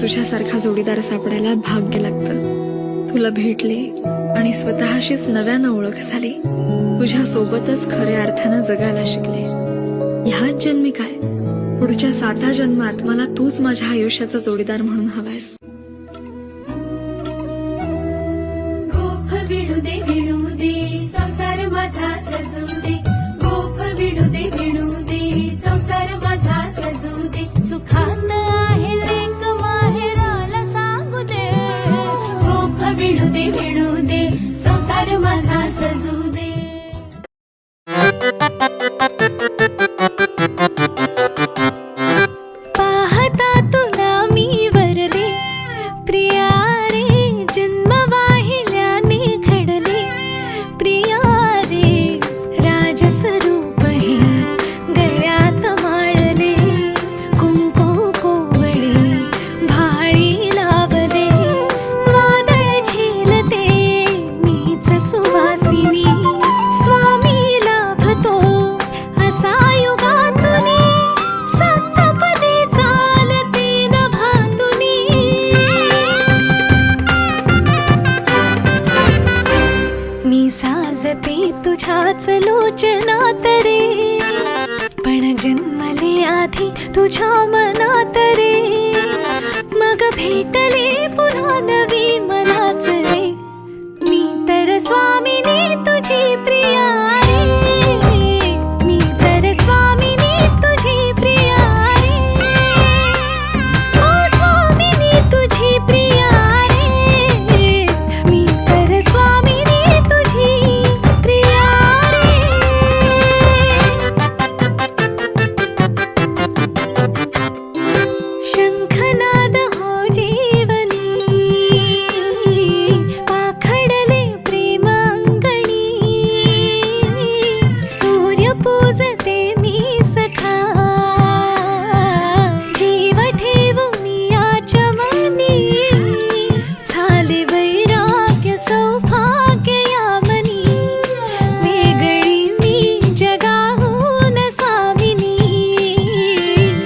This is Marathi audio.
तुझ्यासारखा जोडीदार सापडायला भाग्य लागतं. तुला भेटले आणि स्वतःशीच नव्यानं ओळख झाली. तुझ्या सोबतच खऱ्या अर्थानं जगायला शिकले. ह्याच जन्मी काय, पुढच्या 7 जन्मात मला तूच माझ्या आयुष्याचा जोडीदार म्हणून हवायस. विणू दे संसार माझा सजू दे. गोफ विणू दे संसार माझा सजू दे. सुखानं आहे लेक माहेराला सांगू दे. गोफ विणू दे संसार माझा सजू दे. पाहता तुला मी वरले प्रिया रे, जन्म वाहिल्याने घडले प्रिया रे. राजस्वरूप हे गळ्यात माळले, कुंकू कोवळे भाळी लावले. वादळ झेलते मीच सुवासिनी, स्वामी लाभतो असा युगातुनी. सप्तपदी चालते नभातुनी. मी साजते तुझ्याच लोचनात रे, पण जन्मले आधी तुझ्या मनात रे. मग भेट